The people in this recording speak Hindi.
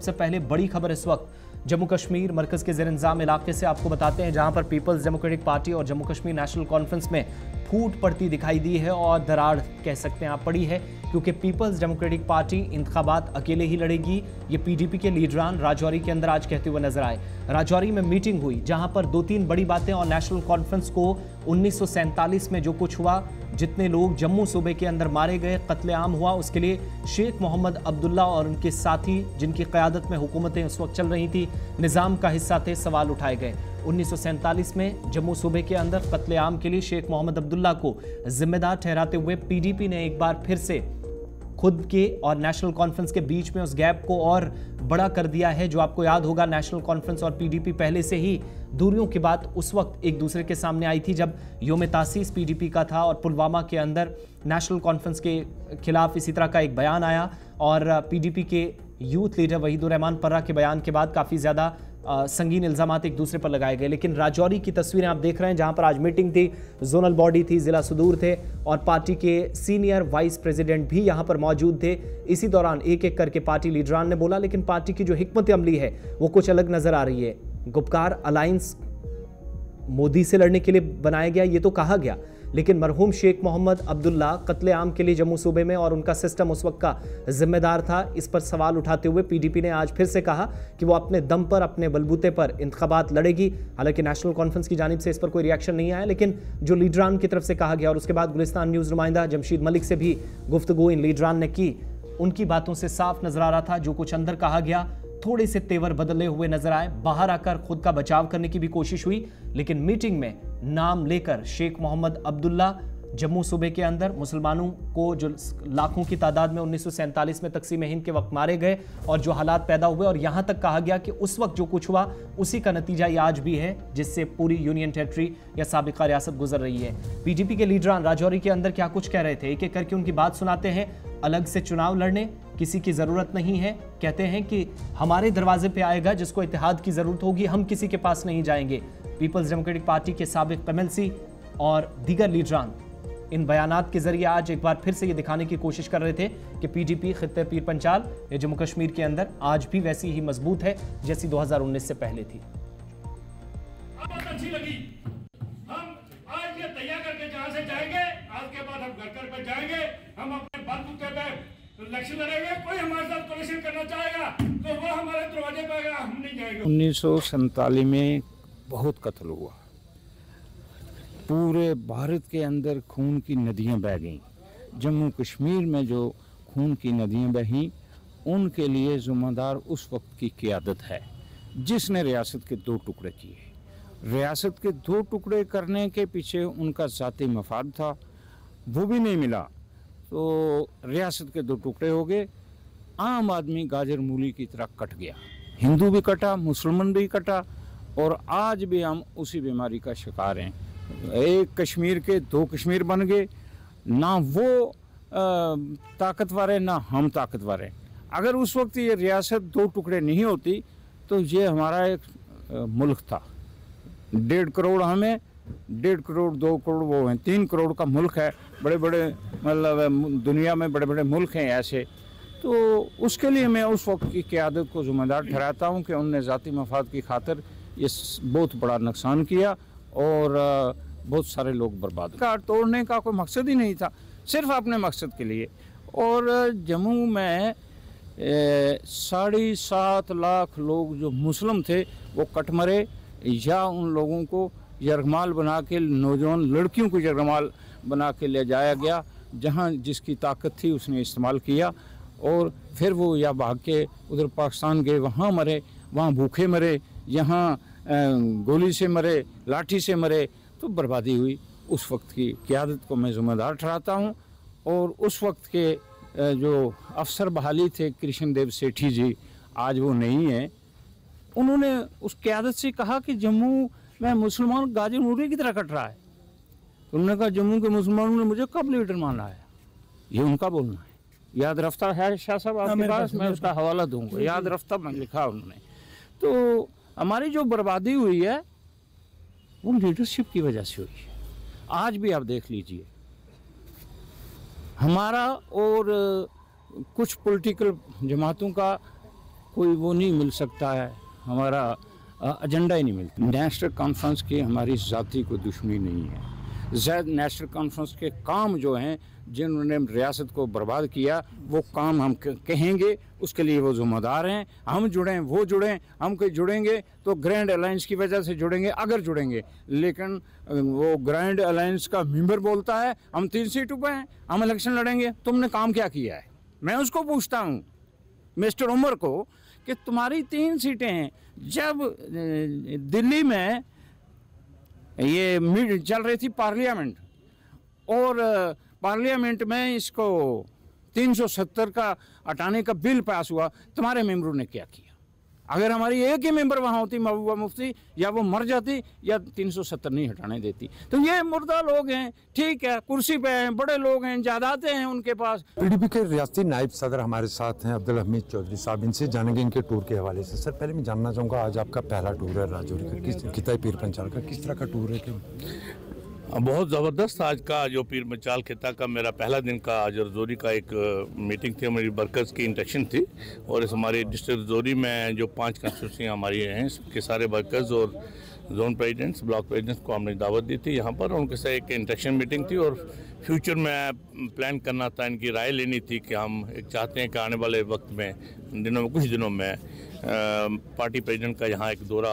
सबसे पहले बड़ी खबर इस वक्त जम्मू कश्मीर मरकज के ज़ेर इंतजाम इलाके से आपको बताते हैं, जहां पर पीपल्स डेमोक्रेटिक पार्टी और जम्मू कश्मीर नेशनल कॉन्फ्रेंस में फूट पड़ती दिखाई दी है और दरार कह सकते हैं आप पड़ी है, क्योंकि पीपल्स डेमोक्रेटिक पार्टी इंतखाबात अकेले ही लड़ेगी। ये पीडीपी के लीडरान राजौरी के अंदर आज कहते हुए नजर आए। राजौरी में मीटिंग हुई जहां पर 2-3 बड़ी बातें और नेशनल कॉन्फ्रेंस को 1947 में जो कुछ हुआ, जितने लोग जम्मू सूबे के अंदर मारे गए, कत्लेआम हुआ, उसके लिए शेख मोहम्मद अब्दुल्ला और उनके साथी जिनकी क़यादत में हुकूमतें उस वक्त चल रही थी, निज़ाम का हिस्सा थे, सवाल उठाए गए। 1947 में जम्मू सूबे के अंदर कत्लेआम के लिए शेख मोहम्मद अब्दुल्ला को जिम्मेदार ठहराते हुए पीडीपी ने एक बार फिर से खुद के और नेशनल कॉन्फ्रेंस के बीच में उस गैप को और बड़ा कर दिया है। जो आपको याद होगा, नेशनल कॉन्फ्रेंस और पीडीपी पहले से ही दूरियों की बात उस वक्त एक दूसरे के सामने आई थी जब योम तासीस पीडीपी का था और पुलवामा के अंदर नेशनल कॉन्फ्रेंस के खिलाफ इसी तरह का एक बयान आया और पीडीपी के यूथ लीडर वहीदुर रहमान पर्रा के बयान के बाद काफ़ी ज़्यादा संगीन इल्ज़ामात एक दूसरे पर लगाए गए। लेकिन राजौरी की तस्वीरें आप देख रहे हैं, जहां पर आज मीटिंग थी, जोनल बॉडी थी, ज़िला सुदूर थे और पार्टी के सीनियर वाइस प्रेसिडेंट भी यहां पर मौजूद थे। इसी दौरान एक एक करके पार्टी लीडरान ने बोला, लेकिन पार्टी की जो हिकमत अमली है वो कुछ अलग नजर आ रही है। गुपकार अलायंस मोदी से लड़ने के लिए बनाया गया, ये तो कहा गया, लेकिन मरहूम शेख मोहम्मद अब्दुल्ला कत्लेआम के लिए जम्मू सूबे में और उनका सिस्टम उस वक्त का जिम्मेदार था। इस पर सवाल उठाते हुए पीडीपी ने आज फिर से कहा कि वो अपने दम पर, अपने बलबूते पर इंतखाबात लड़ेगी। हालांकि नेशनल कॉन्फ्रेंस की जानिब से इस पर कोई रिएक्शन नहीं आया, लेकिन जो लीडरान की तरफ से कहा गया और उसके बाद गुलिस्तान न्यूज़ नुमाइंदा जमशीद मलिक से भी गुफ्तगू इन लीडरान ने की, उनकी बातों से साफ नजर आ रहा था जो कुछ अंदर कहा गया थोड़े से तेवर बदले हुए नजर आए। बाहर आकर खुद का बचाव करने की भी कोशिश हुई, लेकिन मीटिंग में नाम लेकर शेख मोहम्मद अब्दुल्ला जम्मू सूबे के अंदर मुसलमानों को जो लाखों की तादाद में 1947 में तकसीम हिंद के वक्त मारे गए और जो हालात पैदा हुए, और यहां तक कहा गया कि उस वक्त जो कुछ हुआ उसी का नतीजा ये आज भी है, जिससे पूरी यूनियन टेरिटरी या साबिका रियासत गुजर रही है। पीडीपी के लीडरान राजौरी के अंदर क्या कुछ कह रहे थे, एक एक करके उनकी बात सुनाते हैं। अलग से चुनाव लड़ने किसी की जरूरत नहीं है, कहते हैं कि हमारे दरवाजे पे आएगा जिसको इत्तेहाद की जरूरत होगी, हम किसी के पास नहीं जाएंगे। पीपल्स डेमोक्रेटिक पार्टी के साबिक एमएलसी और दीगर लीडरान इन बयानात के जरिए आज एक बार फिर से ये दिखाने की कोशिश कर रहे थे कि पीडीपी खित्ते पीर पंचाल या जम्मू कश्मीर के अंदर आज भी वैसी ही मजबूत है जैसी 2019 से पहले थी। अच्छी लगी, हम आज ये तैयार करके जहां से जाएंगे, आज के बाद हम घर पर जाएंगे, हम अपने बलबूते पे इलेक्शन लड़ेंगे। कोई हमारे साथ कोलिशन करना चाहेगा तो वो हमारे दरवाजे पे आएगा, हम नहीं जाएंगे। 1947 में बहुत कत्ल हुआ, पूरे भारत के अंदर खून की नदियां बह गईं। जम्मू कश्मीर में जो खून की नदियां बहीं, उनके लिए ज़िम्मेदार उस वक्त की क़यादत है जिसने रियासत के 2 टुकड़े किए। रियासत के 2 टुकड़े करने के पीछे उनका ज़ाती मफाद था, वो भी नहीं मिला तो रियासत के 2 टुकड़े हो गए। आम आदमी गाजर मूली की तरह कट गया, हिंदू भी कटा, मुसलमान भी कटा, और आज भी हम उसी बीमारी का शिकार हैं। एक कश्मीर के 2 कश्मीर बन गए, ना वो ताकतवर है ना हम ताकतवर हैं। अगर उस वक्त ये रियासत 2 टुकड़े नहीं होती तो ये हमारा एक मुल्क था। 1.5 करोड़ हमें, 1.5 करोड़ 2 करोड़ वो हैं, 3 करोड़ का मुल्क है। बड़े बड़े मतलब दुनिया में बड़े बड़े मुल्क हैं ऐसे। तो उसके लिए मैं उस वक्त की क़यादत को ज़िम्मेदार ठहराता हूँ कि उनने ज़ाती मफाद की खातिर ये बहुत बड़ा नुकसान किया और बहुत सारे लोग बर्बाद। कार तोड़ने का कोई मकसद ही नहीं था, सिर्फ अपने मकसद के लिए। और जम्मू में 7.5 लाख लोग जो मुस्लिम थे वो कट मरे, या उन लोगों को यरगमाल बना के, नौजवान लड़कियों को यरगमाल बना के ले जाया गया। जहाँ जिसकी ताकत थी उसने इस्तेमाल किया और फिर वो या भाग के उधर पाकिस्तान गए, वहाँ मरे, वहाँ भूखे मरे, यहाँ गोली से मरे, लाठी से मरे, तो बर्बादी हुई। उस वक्त की क़यादत को मैं ज़िम्मेदार ठहराता हूँ। और उस वक्त के जो अफसर बहाली थे कृष्ण देव सेठी जी, आज वो नहीं है, उन्होंने उस क़यादत से कहा कि जम्मू में मुसलमान गाजर मूली की तरह कट रहा है। तो उन्होंने कहा जम्मू के मुसलमानों ने मुझे कब लीडर माना है, ये उनका बोलना है। याद रफ्ता है शाह साहब आपके पास, मैं उसका हवाला दूंगा, याद रफ्ता में लिखा उन्होंने। तो हमारी जो बर्बादी हुई है वो लीडरशिप की वजह से हुई है। आज भी आप देख लीजिए, हमारा और कुछ पॉलिटिकल जमातों का कोई वो नहीं मिल सकता है, हमारा एजेंडा ही नहीं मिलता। नेशनल कॉन्फ्रेंस की हमारी ज़ाती को दुश्मनी नहीं है। नेशनल कॉन्फ्रेंस के काम जो हैं, जिन्होंने रियासत को बर्बाद किया, वो काम हम कहेंगे, उसके लिए वो जिम्मेदार हैं। हम जुड़ें, वो जुड़ें, हम कोई जुड़ेंगे तो ग्रैंड अलायंस की वजह से जुड़ेंगे, अगर जुड़ेंगे। लेकिन वो ग्रैंड अलायंस का मेंबर बोलता है हम 3 सीटों पे हैं, हम इलेक्शन लड़ेंगे, तुमने काम क्या किया है? मैं उसको पूछता हूँ मिस्टर उमर को कि तुम्हारी 3 सीटें हैं। जब दिल्ली में ये चल रही थी पार्लियामेंट, और पार्लियामेंट में इसको 370 का हटाने का बिल पास हुआ, तुम्हारे मेंबरों ने क्या किया? अगर हमारी एक ही मेंबर वहाँ होती, महबूबा मुफ्ती, या वो मर जाती या 370 नहीं हटाने देती। तो ये मुर्दा लोग हैं, ठीक है, कुर्सी पे हैं, बड़े लोग हैं, जायदादें हैं उनके पास। पीडीपी के रियासती नायब सदर हमारे साथ हैं अब्दुल हमीद चौधरी साहब, इनसे जानेंगे इनके टूर के हवाले से। सर, पहले मैं जानना चाहूँगा, आज आपका पहला टूर है राजौरी का, किस किताई पीर पंचाल का, किस तरह का टूर है? बहुत ज़बरदस्त आज का जो पीर पंचाल खिता का मेरा पहला दिन का आज रजौरी का एक मीटिंग थी, हमारी वर्कर्स की इंडक्शन थी। और इस हमारी डिस्ट्रिक्ट रजौरी में जो 5 कंस्टिट्यूंसी हमारी हैं, इसके सारे वर्कर्स और जोन प्रेसिडेंट्स, ब्लॉक प्रेसिडेंट्स को हमने दावत दी थी यहाँ पर। उनके साथ एक इंडक्शन मीटिंग थी और फ्यूचर में प्लान करना था, इनकी राय लेनी थी कि हम एक चाहते हैं कि आने वाले वक्त में, कुछ दिनों में पार्टी प्रेसिडेंट का यहाँ एक दौरा